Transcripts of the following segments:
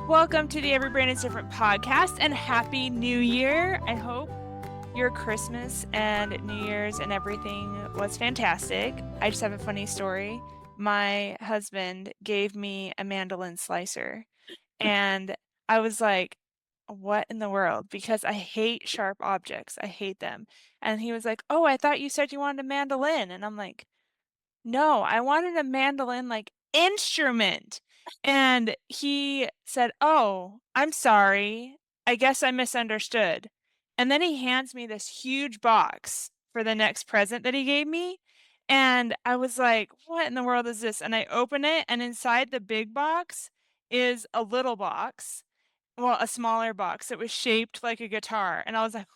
Welcome to the Every Brand is Different podcast and Happy New Year. I hope your Christmas and New Year's and everything was fantastic. I just have a funny story. My husband gave me a mandolin slicer and I was like, what in the world? Because I hate sharp objects. I hate them. And he was like, oh, I thought you said you wanted a mandolin. And I'm like, no, I wanted a mandolin like instrument. And he said, "Oh, I'm sorry. I guess I misunderstood." And then he hands me this huge box for the next present that he gave me. And I was like, "What in the world is this?" And I open it, and inside the big box is a little box, well, a smaller box that was shaped like a guitar. And I was like,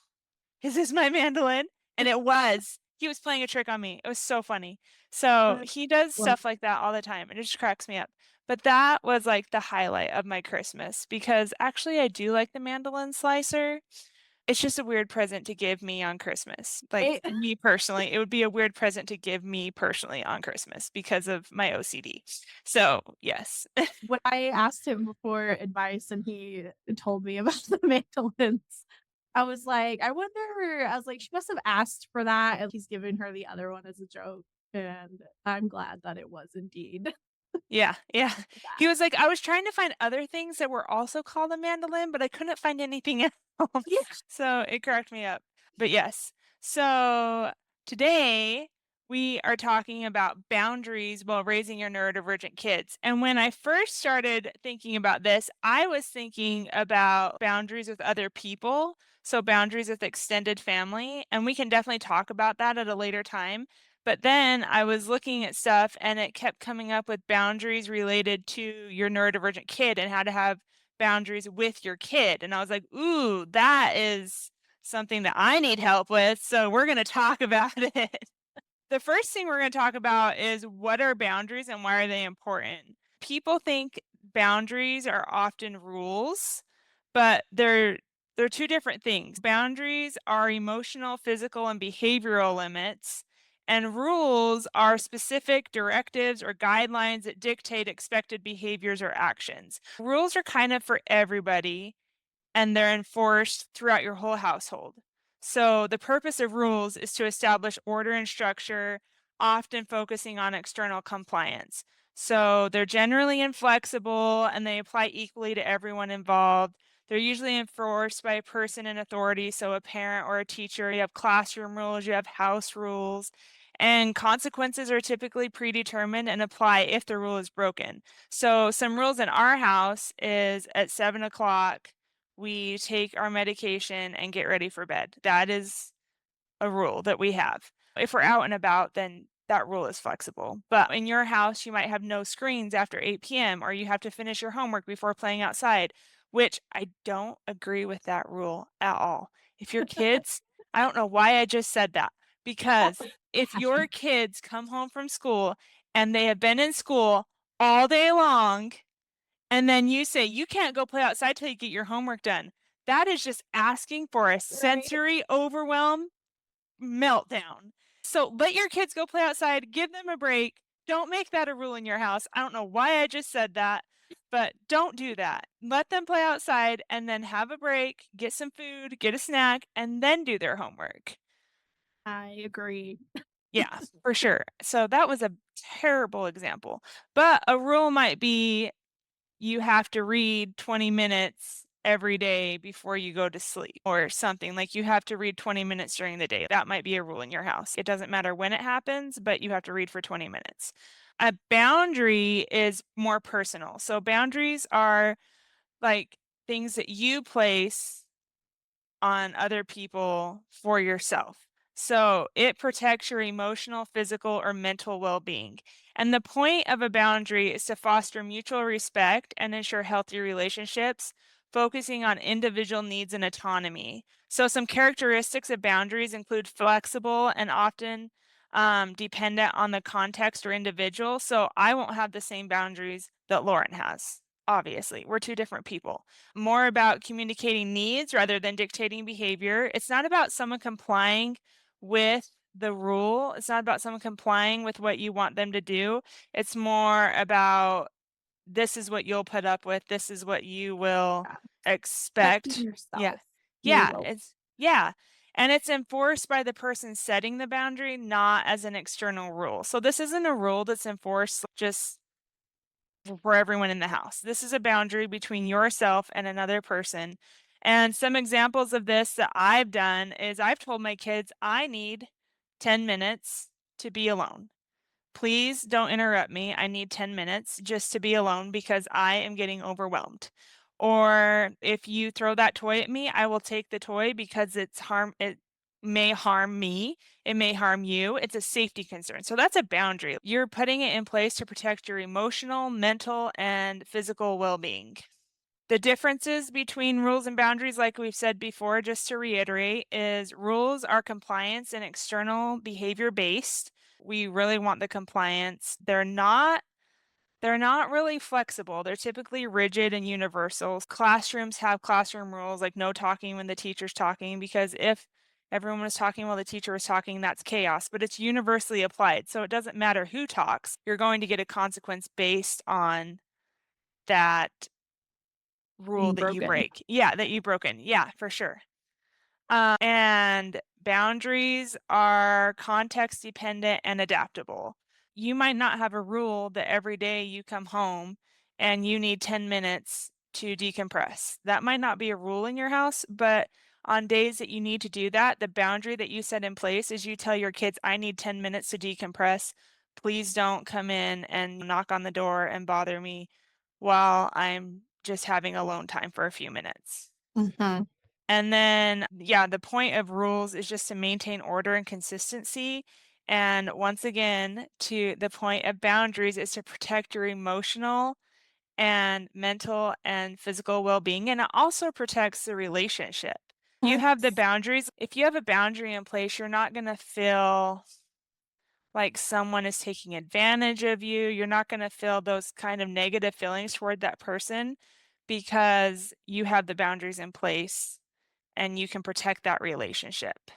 "Is this my mandolin?" And it was. He was playing a trick on me. It was so funny. So, he does Well, stuff like that all the time, and it just cracks me up. But that was, like, the highlight of my Christmas because actually I do like the mandolin slicer. It's just a weird present to give me on Christmas. Like, I me personally, it would be a weird present to give me personally on Christmas because of my OCD. So, yes. when I asked him for advice and he told me about the mandolins, I was like, I was like, "She must have asked for that, and he's giving her the other one as a joke," and I'm glad that it was indeed Yeah, yeah. He that. was like, "I was trying to find other things that were also called a mandolin, but I couldn't find anything else." Yeah. So, it cracked me up. But yes. So, today we are talking about boundaries while raising your neurodivergent kids. And when I first started thinking about this, I was thinking about boundaries with other people, so boundaries with extended family, and we can definitely talk about that at a later time. But then I was looking at stuff and it kept coming up with boundaries related to your neurodivergent kid and how to have boundaries with your kid. And I was like, ooh, that is something that I need help with. So we're going to talk about it. The first thing we're going to talk about is what are boundaries and why are they important? People think boundaries are often rules, but they're two different things. Boundaries are emotional, physical, and behavioral limits, and rules are specific directives or guidelines that dictate expected behaviors or actions. Rules are kind of for everybody, and they're enforced throughout your whole household. So, the purpose of rules is to establish order and structure, often focusing on external compliance. So, they're generally inflexible and they apply equally to everyone involved. They're usually enforced by a person in authority, so a parent or a teacher. You have classroom rules, you have house rules, and consequences are typically predetermined and apply if the rule is broken. So, some rules in our house is at 7 o'clock we take our medication and get ready for bed. That is a rule that we have. If we're out and about, then that rule is flexible. But in your house, you might have no screens after 8 p.m., or you have to finish your homework before playing outside, which I don't agree with that rule at all. If your kids, I don't know why I just said that, because if your kids come home from school and they have been in school all day long and then you say, "You can't go play outside till you get your homework done." That is just asking for a Right? sensory overwhelm meltdown. So let your kids go play outside, give them a break. Don't make that a rule in your house. I don't know why I just said that, but don't do that. Let them play outside and then have a break, get some food, get a snack, and then do their homework. I agree. Yeah, for sure. So that was a terrible example. But a rule might be you have to read 20 minutes every day before you go to sleep or something. Like you have to read 20 minutes during the day. That might be a rule in your house. It doesn't matter when it happens, but you have to read for 20 minutes. A boundary is more personal. So boundaries are like things that you place on other people for yourself. So it protects your emotional, physical, or mental well being. And the point of a boundary is to foster mutual respect and ensure healthy relationships, focusing on individual needs and autonomy. So, some characteristics of boundaries include flexible and often dependent on the context or individual. So, I won't have the same boundaries that Lauren has. Obviously, we're two different people. More about communicating needs rather than dictating behavior. It's not about someone complying with the rule. It's not about someone complying with what you want them to do. It's more about this is what you'll put up with, this is what you will Yeah. Protecting expect. Yeah. yourself, your Yeah, will. yeah, and it's enforced by the person setting the boundary, not as an external rule. So this isn't a rule that's enforced just for everyone in the house. This is a boundary between yourself and another person. And some examples of this that I've done is I've told my kids, I need 10 minutes to be alone. Please don't interrupt me. I need 10 minutes just to be alone because I am getting overwhelmed. Or if you throw that toy at me, I will take the toy because it may harm me. It may harm you. It's a safety concern. So that's a boundary. You're putting it in place to protect your emotional, mental, and physical well-being. The differences between rules and boundaries, like we've said before, just to reiterate, is rules are compliance and external behavior based. We really want the compliance. They're not really flexible. They're typically rigid and universal. Classrooms have classroom rules like no talking when the teacher's talking, because if everyone was talking while the teacher was talking, that's chaos, but it's universally applied. So it doesn't matter who talks, you're going to get a consequence based on that rule Being that you broken. break. Yeah, that you've broken. Yeah, for sure. And boundaries are context dependent and adaptable. You might not have a rule that every day you come home and you need 10 minutes to decompress. That might not be a rule in your house, but on days that you need to do that, the boundary that you set in place is you tell your kids, I need 10 minutes to decompress. Please don't come in and knock on the door and bother me while I'm just having alone time for a few minutes. Mhm. And then, yeah, the point of rules is just to maintain order and consistency. And once again, to the point of boundaries is to protect your emotional and mental and physical well being. And it also protects the relationship. You have the Yes. boundaries. If you have a boundary in place, you're not going to feel like someone is taking advantage of you. You're not going to feel those kind of negative feelings toward that person because you have the boundaries in place and you can protect that relationship.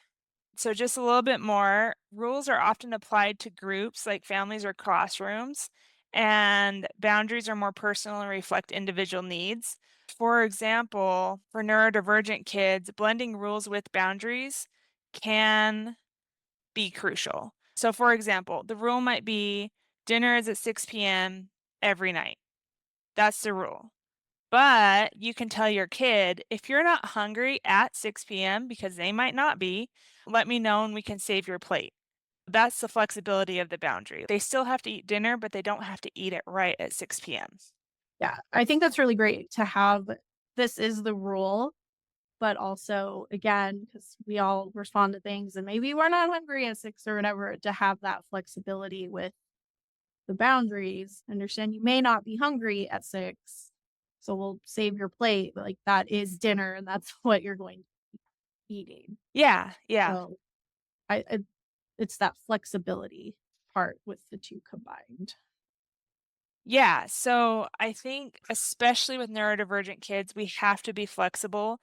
So, just a little bit more rules are often applied to groups like families or classrooms, and boundaries are more personal and reflect individual needs. For example, for neurodivergent kids, blending rules with boundaries can be crucial. So, for example, the rule might be dinner is at 6 p.m. every night. That's the rule. But you can tell your kid, if you're not hungry at 6 p.m., because they might not be, let me know and we can save your plate. That's the flexibility of the boundary. They still have to eat dinner, but they don't have to eat it right at 6 p.m. Yeah, I think that's really great to have this is the rule, but also, again, because we all respond to things and maybe we're not hungry at 6 or whatever, to have that flexibility with the boundaries. Understand you may not be hungry at 6, so we'll save your plate, but, like, that is dinner and that's what you're going to be eating. Yeah, yeah. So, I it's that flexibility part with the 2 combined. Yeah, so I think especially with neurodivergent kids, we have to be flexible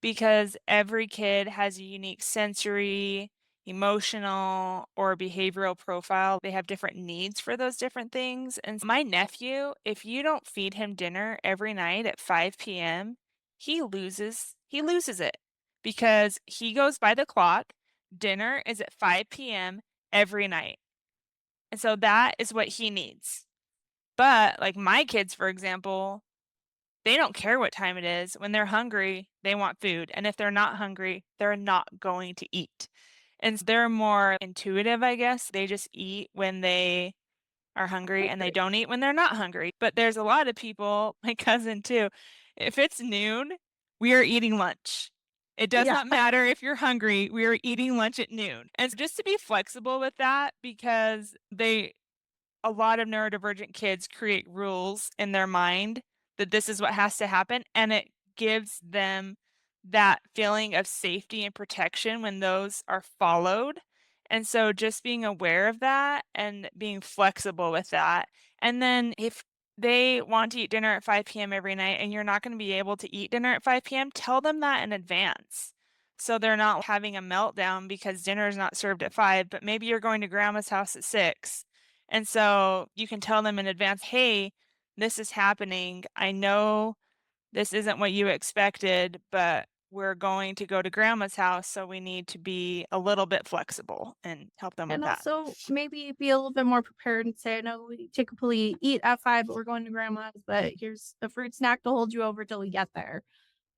because every kid has a unique sensory, emotional, or behavioral profile. They have different needs for those different things. And my nephew, if you don't feed him dinner every night at 5 p.m., he loses it because he goes by the clock. Dinner is at 5 p.m. every night. And so that is what he needs. But, like, my kids, for example, they don't care what time it is. When they're hungry, they want food, and if they're not hungry, they're not going to eat. And they're more intuitive, I guess. They just eat when they are hungry, and they Hungry. don't eat when they're not hungry. But there's a lot of people, my cousin too, if it's noon, we are eating lunch. It does Yeah. not matter if you're hungry, we are eating lunch at noon. And just to be flexible with that because a lot of neurodivergent kids create rules in their mind that this is what has to happen, and it gives them that feeling of safety and protection when those are followed. And so just being aware of that and being flexible with that. And then if they want to eat dinner at 5 p.m. every night and you're not going to be able to eat dinner at 5 p.m., tell them that in advance. So they're not having a meltdown because dinner is not served at 5, but maybe you're going to grandma's house at 6, and so you can tell them in advance, "Hey, this is happening. I know this isn't what you expected, but we're going to go to grandma's house, so we need to be a little bit flexible and help them with And that. also maybe be a little bit more prepared and say, "I know we typically eat at 5, but we're going to grandma's, but here's a fruit snack to hold you over till we get there."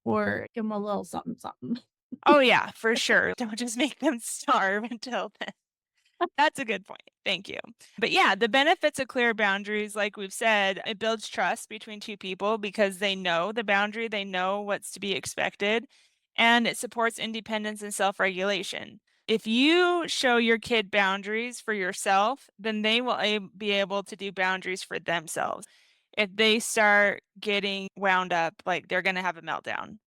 Or give them a little something, something. Oh, yeah, for sure. Don't just make them starve until then. That's a good point. Thank you. But yeah, the benefits of clear boundaries, like we've said, it builds trust between two people because they know the boundary, they know what's to be expected, and it supports independence and self regulation. If you show your kid boundaries for yourself, then they will be able to do boundaries for themselves. If they start getting wound up, like they're going to have a meltdown.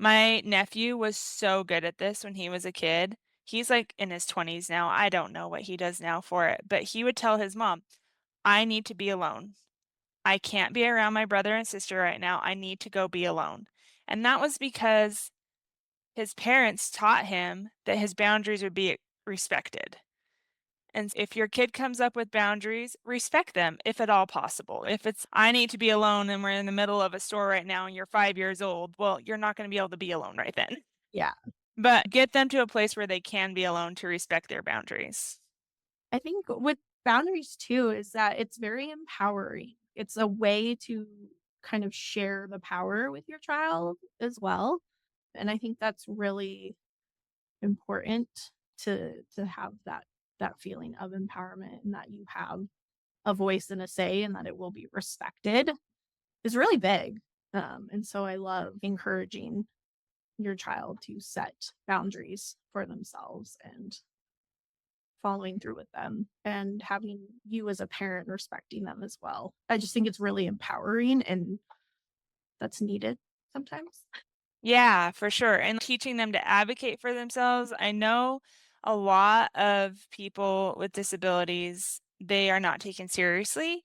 My nephew was so good at this when he was a kid. He's, like, in his 20s now, I don't know what he does now for it, but he would tell his mom, "I need to be alone. I can't be around my brother and sister right now, I need to go be alone." And that was because his parents taught him that his boundaries would be respected. And if your kid comes up with boundaries, respect them if at all possible. If it's, I need to be alone and we're in the middle of a store right now and you're 5 years old, well, you're not going to be able to be alone right then. Yeah. But get them to a place where they can be alone to respect their boundaries. I think with boundaries too is that it's very empowering. It's a way to kind of share the power with your child as well. And I think that's really important to have that feeling of empowerment and that you have a voice and a say and that it will be respected is really big. And so I love encouraging your child to set boundaries for themselves and following through with them and having you as a parent respecting them as well. I just think it's really empowering and that's needed sometimes. Yeah, for sure. And teaching them to advocate for themselves. I know a lot of people with disabilities, they are not taken seriously.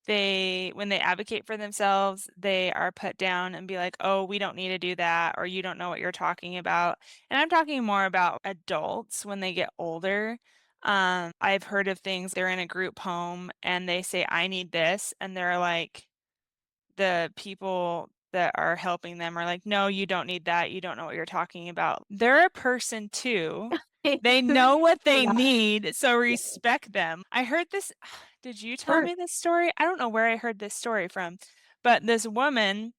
When they advocate for themselves, they are put down and be like, oh, we don't need to do that, or you don't know what you're talking about. And I'm talking more about adults when they get older. I've heard of things, they're in a group home and they say, I need this. And they're like, the people that are helping them are like, "No, you don't need that, you don't know what you're talking about." They're a person too. They There's know what for they that. need, so Yeah. respect them. I heard this did you tell Sure. me this story? I don't know where I heard this story from, but this woman,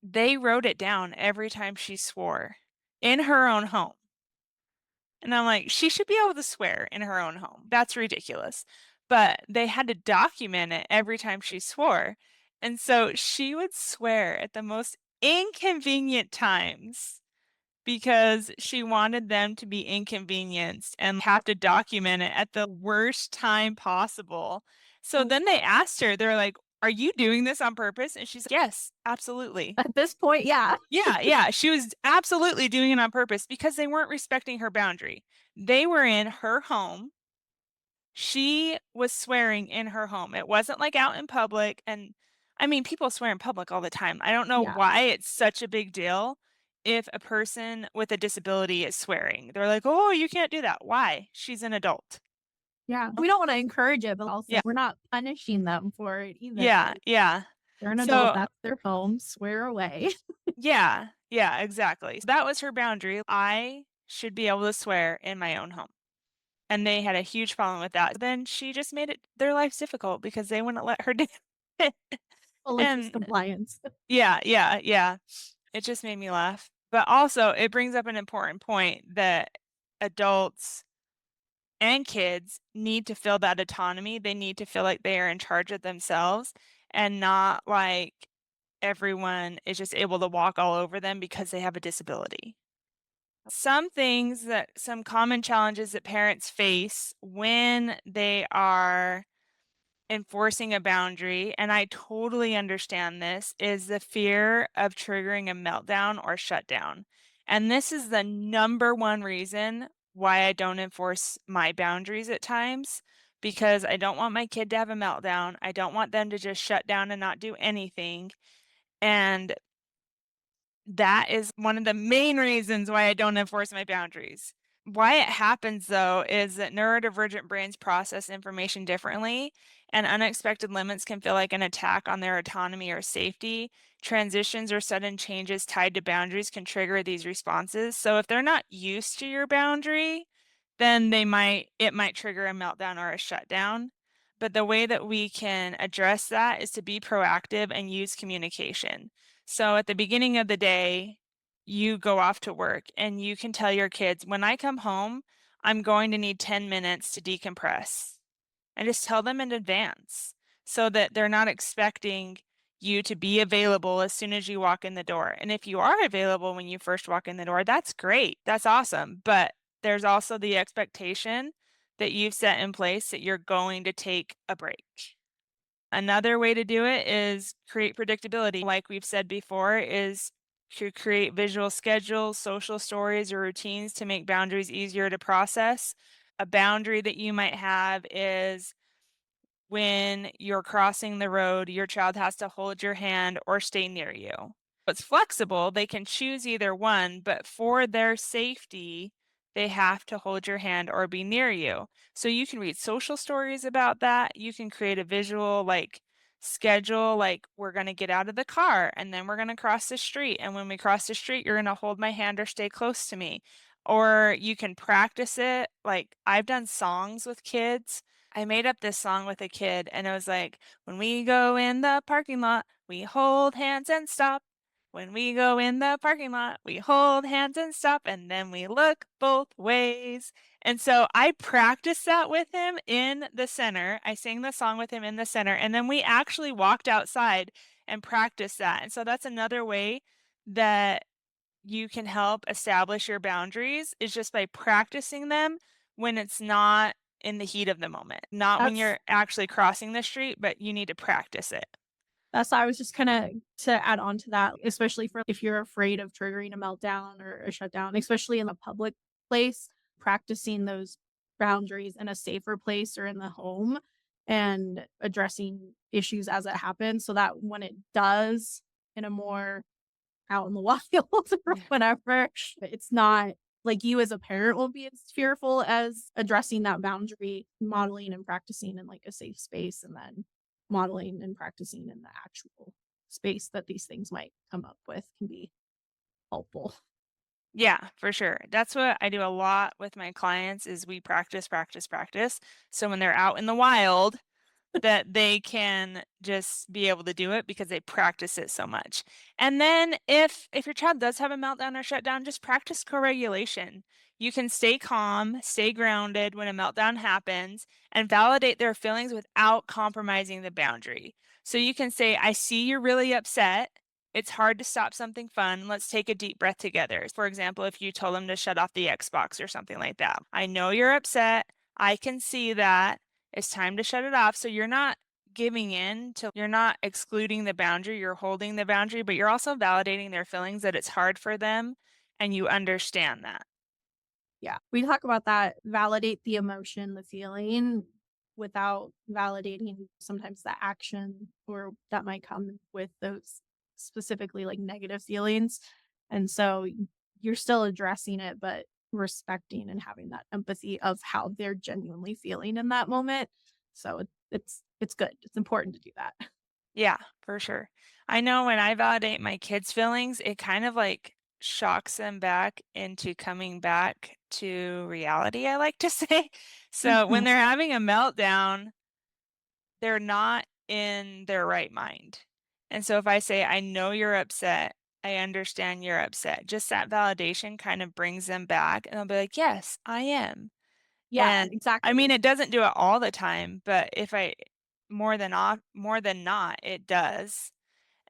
they wrote it down every time she swore in her own home. And I'm like, she should be able to swear in her own home. That's ridiculous. But they had to document it every time she swore. And so she would swear at the most inconvenient times because she wanted them to be inconvenienced and have to document it at the worst time possible. So Well, then they asked her, they're like, are you doing this on purpose? And she's like, yes, absolutely. at this point, yeah. Yeah, yeah, she was absolutely doing it on purpose because they weren't respecting her boundary. They were in her home. She was swearing in her home. It wasn't like out in public. And I mean, people swear in public all the time. I don't know Yeah. why it's such a big deal if a person with a disability is swearing. They're like, oh, you can't do that. Why? She's an adult. Yeah. We don't wanna encourage it, but also Yeah, we're not punishing them for it either. yeah, yeah. They're an adult, So, that's their home, swear away. yeah, yeah, exactly. That was her boundary. I should be able to swear in my own home. And they had a huge problem with that. Then she just made it their lives difficult because they wouldn't let her do it. Malicious And compliance. yeah, yeah, yeah. It just made me laugh. But also, it brings up an important point that adults and kids need to feel that autonomy. They need to feel like they are in charge of themselves and not like everyone is just able to walk all over them because they have a disability. Some common challenges that parents face when they are enforcing a boundary, and I totally understand this, is the fear of triggering a meltdown or shutdown. And this is the number one reason why I don't enforce my boundaries at times because I don't want my kid to have a meltdown. I don't want them to just shut down and not do anything. And that is one of the main reasons why I don't enforce my boundaries. Why it happens though is that neurodivergent brains process information differently, and unexpected limits can feel like an attack on their autonomy or safety. Transitions or sudden changes tied to boundaries can trigger these responses. So if they're not used to your boundary, then it might trigger a meltdown or a shutdown. But the way that we can address that is to be proactive and use communication. So at the beginning of the day, you go off to work and you can tell your kids, when I come home, I'm going to need 10 minutes to decompress. And just tell them in advance so that they're not expecting you to be available as soon as you walk in the door. And if you are available when you first walk in the door, that's great. That's awesome. But there's also the expectation that you've set in place that you're going to take a break. Another way to do it is create predictability. Like we've said before, is to create visual schedules, social stories, or routines to make boundaries easier to process. A boundary that you might have is when you're crossing the road, your child has to hold your hand or stay near you. It's flexible, they can choose either one, but for their safety, they have to hold your hand or be near you. So you can read social stories about that. You can create a visual schedule, like we're going to get out of the car and then we're going to cross the street. And when we cross the street, you're going to hold my hand or stay close to me. Or you can practice it. Like I've done songs with kids. I made up this song with a kid and it was like, when we go in the parking lot, we hold hands and stop. When we go in the parking lot, we hold hands and stop, and then we look both ways. And so I practiced that with him in the center. I sang the song with him in the center, and then we actually walked outside and practiced that. And so that's another way that you can help establish your boundaries is just by practicing them when it's not in the heat of the moment, not when That's you're actually crossing the street, but you need to practice it. That's I was just kinda to add on to that, especially for if you're afraid of triggering a meltdown or a shutdown, especially in a public place, practicing those boundaries in a safer place or in the home and addressing issues as it happens so that when it does in a more out in the wild or whatever, it's not like you as a parent will be as fearful as addressing that boundary, modeling and practicing in like a safe space, and then modeling and practicing in the actual space that these things might come up with can be helpful. Yeah, for sure. That's what I do a lot with my clients is we practice, practice, practice. So when they're out in the wild, that they can just be able to do it because they practice it so much. And then if your child does have a meltdown or shutdown, just practice co-regulation. You can stay calm, stay grounded when a meltdown happens, and validate their feelings without compromising the boundary. So you can say, I see you're really upset. It's hard to stop something fun. Let's take a deep breath together. For example, if you told them to shut off the Xbox or something like that. I know you're upset. I can see that. It's time to shut it off. So you're not giving in to you're not excluding the boundary, you're holding the boundary, but you're also validating their feelings that it's hard for them and you understand that. Yeah. We talk about that, validate the emotion, the feeling without validating sometimes the action or that might come with those specifically like negative feelings. And so you're still addressing it, but respecting and having that empathy of how they're genuinely feeling in that moment. So it's good. It's important to do that. Yeah, for sure. I know when I validate my kids' feelings, it kind of like shocks them back into coming back to reality, I like to say. So when Mhm. they're having a meltdown, they're not in their right mind. And so if I say, I know you're upset, I understand you're upset, just that validation kind of brings them back and they'll be like, yes, I am. Yeah, And I mean, exactly. it doesn't do it all the time, but if I more than not, it does.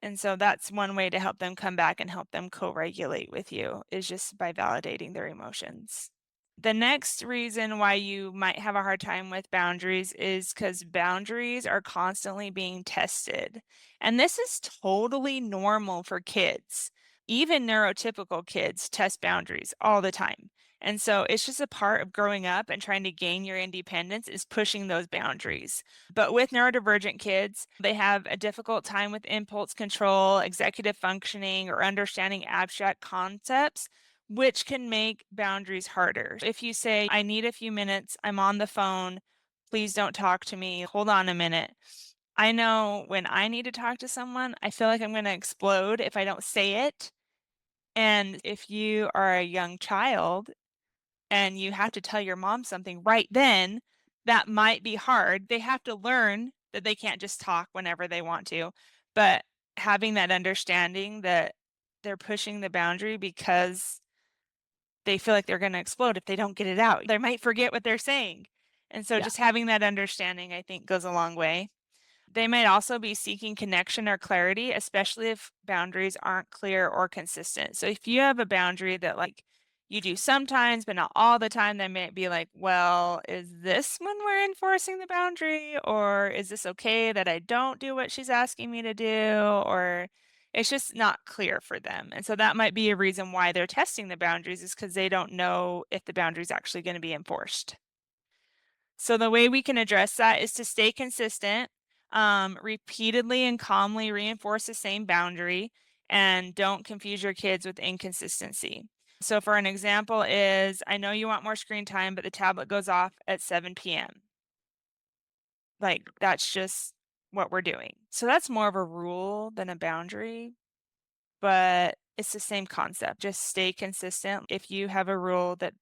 And so that's one way to help them come back and help them co-regulate with you is just by validating their emotions. The next reason why you might have a hard time with boundaries is because boundaries are constantly being tested. And this is totally normal for kids. Even neurotypical kids test boundaries all the time. And so it's just a part of growing up and trying to gain your independence is pushing those boundaries. But with neurodivergent kids, they have a difficult time with impulse control, executive functioning, or understanding abstract concepts, which can make boundaries harder. If you say, I need a few minutes, I'm on the phone, please don't talk to me, hold on a minute. I know when I need to talk to someone, I feel like I'm going to explode if I don't say it. And if you are a young child and you have to tell your mom something right then, that might be hard. They have to learn that they can't just talk whenever they want to. But having that understanding that they're pushing the boundary because they feel like they're gonna explode if they don't get it out. They might forget what they're saying. And so Yeah. just having that understanding, I think, goes a long way. They might also be seeking connection or clarity, especially if boundaries aren't clear or consistent. So if you have a boundary that like you do sometimes, but not all the time, they might be like, well, is this when we're enforcing the boundary? Or is this okay that I don't do what she's asking me to do? Or it's just not clear for them. And so that might be a reason why they're testing the boundaries is because they don't know if the boundary is actually going to be enforced. So the way we can address that is to stay consistent, repeatedly and calmly reinforce the same boundary, and don't confuse your kids with inconsistency. So for an example is, I know you want more screen time, but the tablet goes off at 7 p.m. Like that's just what we're doing. So that's more of a rule than a boundary, but it's the same concept. Just stay consistent. If you have a rule that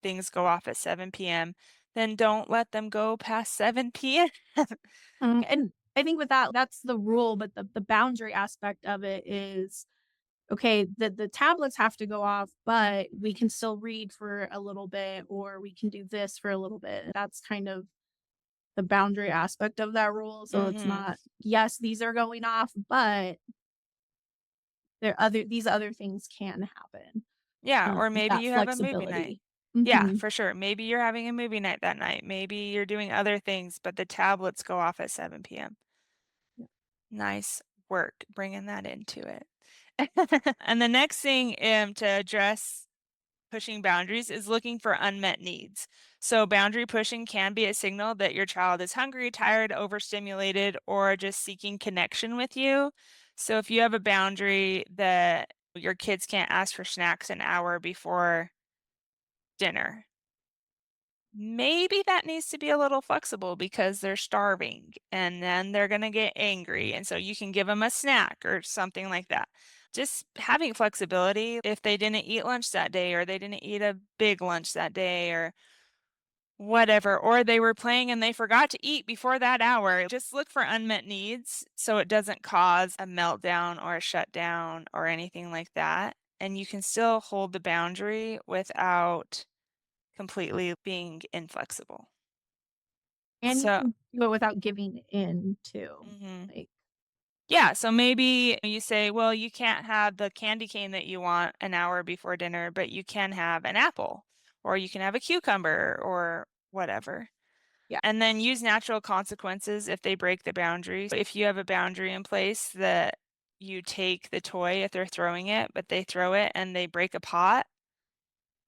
things go off at 7 p.m., then don't let them go past 7 p.m. And I think with that, that's the rule, but the boundary aspect of it is okay, the tablets have to go off, but we can still read for a little bit or we can do this for a little bit. That's kind of the boundary aspect of that rule. So it's Mhm. not, yes, these are going off, but these other things can happen. Yeah, or maybe That you have a movie night. flexibility. Yeah, Mhm. for sure. Maybe you're having a movie night that night. Maybe you're doing other things, but the tablets go off at 7 p.m. Yeah. Nice work bringing that into it. And the next thing to address pushing boundaries is looking for unmet needs. So, boundary pushing can be a signal that your child is hungry, tired, overstimulated, or just seeking connection with you. So, if you have a boundary that your kids can't ask for snacks an hour before dinner, maybe that needs to be a little flexible because they're starving and then they're going to get angry. And so you can give them a snack or something like that. Just having flexibility if they didn't eat lunch that day or they didn't eat a big lunch that day or whatever, or they were playing and they forgot to eat before that hour. Just look for unmet needs so it doesn't cause a meltdown or a shutdown or anything like that. And you can still hold the boundary without completely being inflexible. And you So can do it without giving in too. mhm. Like, Yeah, so maybe you say, "Well, you can't have the candy cane that you want an hour before dinner, but you can have an apple, or you can have a cucumber," or whatever. yeah. And then use natural consequences if they break the boundaries. If you have a boundary in place that you take the toy if they're throwing it, but they throw it and they break a pot,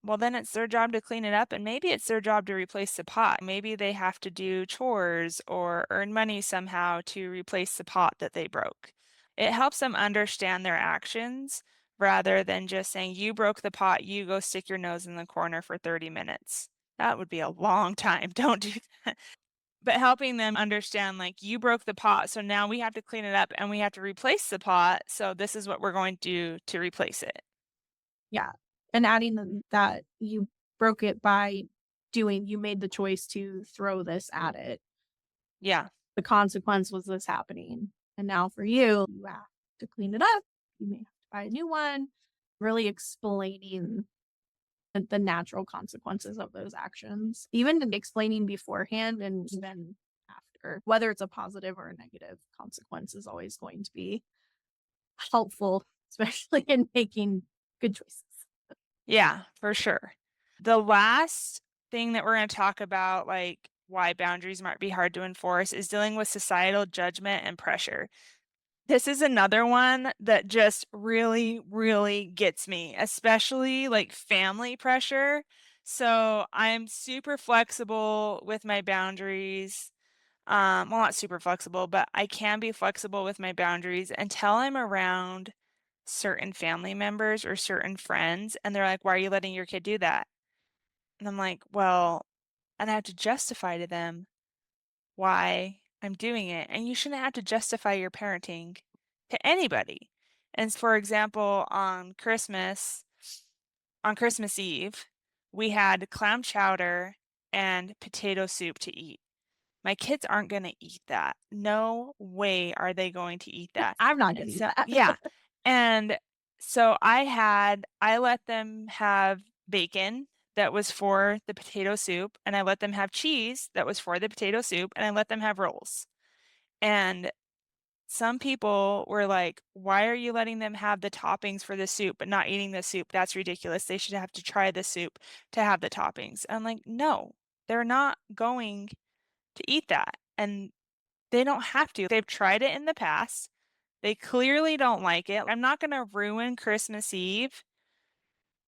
well, then it's their job to clean it up, and maybe it's their job to replace the pot. Maybe they have to do chores or earn money somehow to replace the pot that they broke. It helps them understand their actions rather than just saying, you broke the pot, you go stick your nose in the corner for 30 minutes. That would be a long time. Don't do that. But helping them understand, like, you broke the pot, so now we have to clean it up and we have to replace the pot. So this is what we're going to do to replace it. Yeah. And adding that you broke it by doing you made the choice to throw this at it. Yeah. The consequence was this happening. And now for you, you have to clean it up. You may have to buy a new one. Really explaining the natural consequences of those actions, even in explaining beforehand and even after, whether it's a positive or a negative consequence is always going to be helpful, especially in making good choices. Yeah, for sure. The last thing that we're going to talk about, like why boundaries might be hard to enforce, is dealing with societal judgment and pressure. This is another one that just really, really gets me, especially like family pressure. So I'm super flexible with my boundaries. Well, not super flexible, but I can be flexible with my boundaries until I'm around certain family members or certain friends, and they're like, "Why are you letting your kid do that?" And I'm like, "Well," and I have to justify to them why I'm doing it, and you shouldn't have to justify your parenting to anybody. And for example, on Christmas Eve, we had clam chowder and potato soup to eat. My kids aren't gonna eat that. No way are they going to eat that. I'm not And getting so that. yeah. And so I let them have bacon that was for the potato soup, and I let them have cheese that was for the potato soup, and I let them have rolls. And some people were like, "Why are you letting them have the toppings for the soup, but not eating the soup? That's ridiculous. They should have to try the soup to have the toppings." I'm like, "No, they're not going to eat that, and they don't have to. They've tried it in the past. They clearly don't like it. I'm not gonna ruin Christmas Eve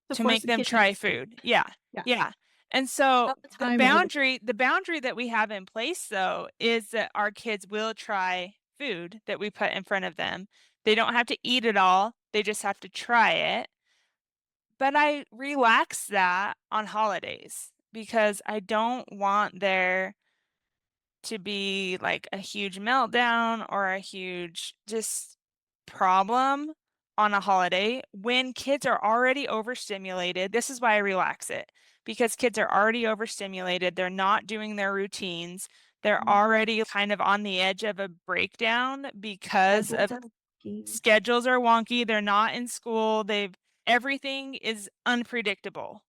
To to force make a them kid to eat try food. food." Yeah, Yeah. yeah. And so Not the time or the place. the boundary that we have in place, though, is that our kids will try food that we put in front of them. They don't have to eat it all, they just have to try it. But I relax that on holidays because I don't want there to be like a huge meltdown or a huge just problem on a holiday when kids are already overstimulated. This is why I relax it because kids are already overstimulated. They're not doing their routines. They're Mhm. already kind of on the edge of a breakdown because Schedules of are key. schedules are wonky. They're not in school. Everything is unpredictable.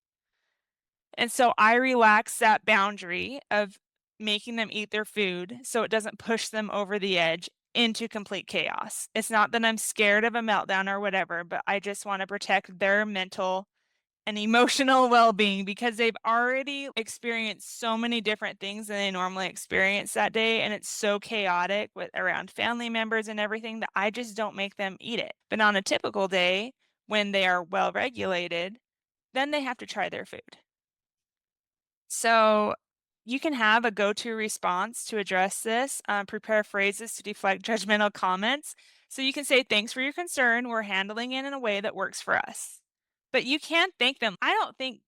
And so I relax that boundary of making them eat their food so it doesn't push them over the edge into complete chaos. It's not that I'm scared of a meltdown or whatever, but I just want to protect their mental and emotional well-being because they've already experienced so many different things than they normally experience that day, and it's so chaotic with around family members and everything that I just don't make them eat it. But on a typical day when they are well regulated, then they have to try their food. So you can have a go-to response to address this. Prepare phrases to deflect judgmental comments. So you can say, "Thanks for your concern. We're handling it in a way that works for us." But you can't thank them. I don't think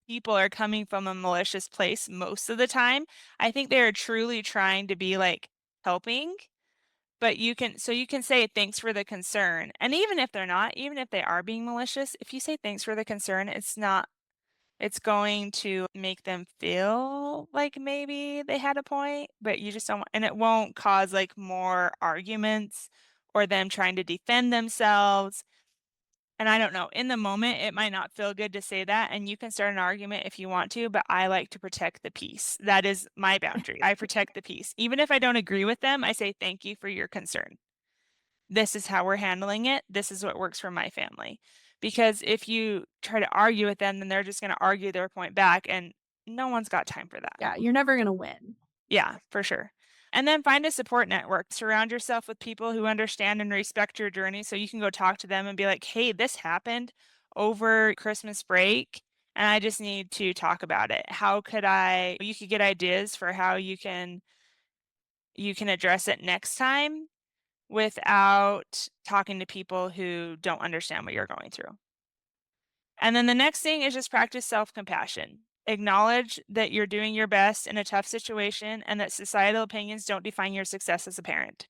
people are coming from a malicious place most of the time. I think they are truly trying to be like helping. But you can say thanks for the concern. And even if they're not, even if they are being malicious, if you say thanks for the concern, it's going to make them feel like maybe they had a point, but you just don't and it won't cause, like, more arguments or them trying to defend themselves, and I don't know, in the moment, it might not feel good to say that, and you can start an argument if you want to, but I like to protect the peace. That is my boundary. I protect the peace. Even if I don't agree with them, I say, "Thank you for your concern." This is how we're handling it. This is what works for my family. Because if you try to argue with them, then they're just going to argue their point back, and no one's got time for that. Yeah, you're never gonna win. Yeah, for sure. And then find a support network. Surround yourself with people who understand and respect your journey so you can go talk to them and be like, "Hey, this happened over Christmas break, and I just need to talk about it. How could I?" You could get ideas for how you can address it next time without talking to people who don't understand what you're going through. And then the next thing is just practice self compassion. Acknowledge that you're doing your best in a tough situation and that societal opinions don't define your success as a parent.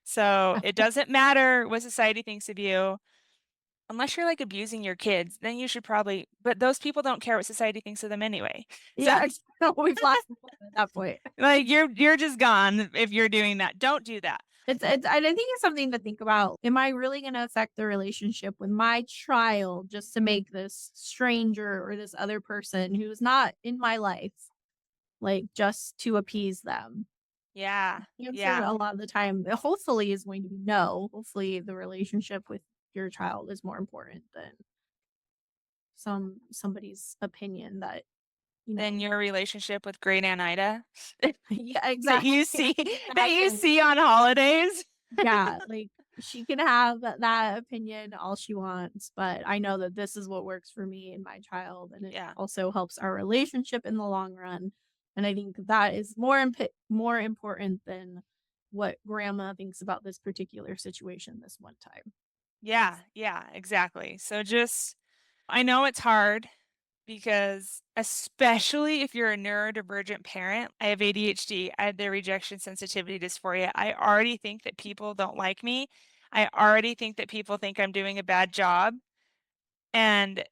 So it doesn't matter what society thinks of you. Unless you're like abusing your kids, then you should probably, but those people don't care what society thinks of them anyway. So Yeah, we've lost the plot at that point. like you're just gone if you're doing that. Don't do that. It's I think it's something to think about. Am I really gonna affect the relationship with my child just to make this stranger or this other person who's not in my life, like, just to appease them? Yeah. The answer Yeah. a lot of the time, hopefully, is going to be no. Hopefully, the relationship with your child is more important than somebody's opinion that, you Than know. your relationship with Great Aunt Ida Yeah, that you exactly. see that you Exactly. see on holidays. Yeah, like, she can have that opinion all she wants, but I know that this is what works for me and my child, and it Yeah. also helps our relationship in the long run, and I think that is more important than what grandma thinks about this particular situation this one time. Yeah, yeah, exactly. So just I know it's hard because especially if you're a neurodivergent parent, I have ADHD, I have the rejection sensitivity dysphoria. I already think that people don't like me. I already think that people think I'm doing a bad job, and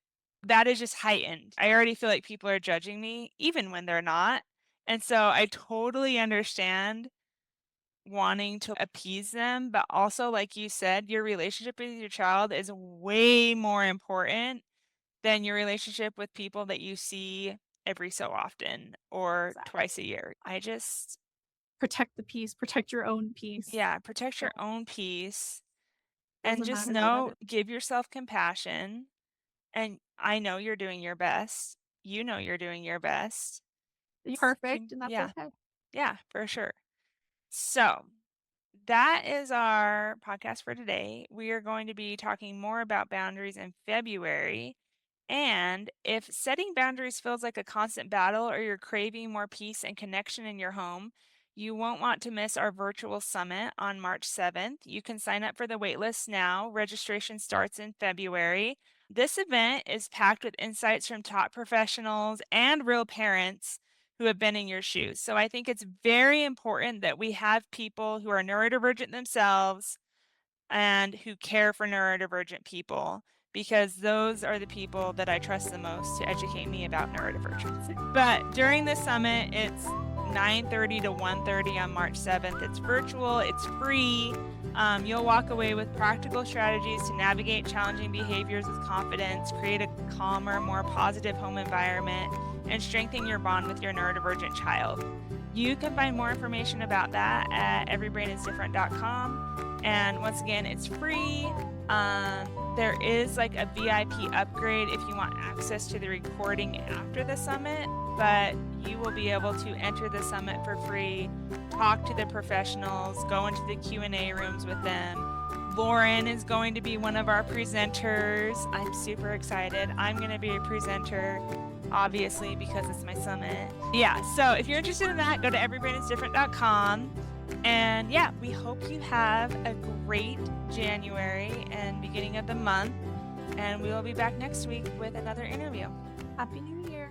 that is just heightened. I already feel like people are judging me even when they're not. And so I totally understand wanting to appease them, but also like you said, your relationship with your child is way more important than your relationship with people that you see every so often or twice a Exactly. year. I just Protect the peace, protect your own peace. yeah, protect your So, own peace and doesn't just matter who that know is. give yourself compassion, and I know you're doing your best. You know you're doing your best. You're Keep perfect, and that's yeah, okay. yeah, for sure. So, that is our podcast for today. We are going to be talking more about boundaries in February. And if setting boundaries feels like a constant battle or you're craving more peace and connection in your home, you won't want to miss our virtual summit on March 7th. You can sign up for the waitlist now. Registration starts in February. This event is packed with insights from top professionals and real parents who have been in your shoes. So I think it's very important that we have people who are neurodivergent themselves and who care for neurodivergent people because those are the people that I trust the most to educate me about neurodivergence. But during the summit, it's 9:30 to 1:30 on March 7th. It's virtual, it's free. You'll walk away with practical strategies to navigate challenging behaviors with confidence, create a calmer, more positive home environment, and strengthen your bond with your neurodivergent child. You can find more information about that at everybrainisdifferent.com. And once again, it's free. There is like a VIP upgrade if you want access to the recording after the summit, but you will be able to enter the summit for free, talk to the professionals, go into the Q&A rooms with them. Lauren is going to be one of our presenters. I'm super excited. I'm going to be a presenter, obviously, because it's my summit. Yeah, so if you're interested in that, go to everybrainisdifferent.com. And yeah, we hope you have a great January and beginning of the month. And we will be back next week with another interview. Happy New Year.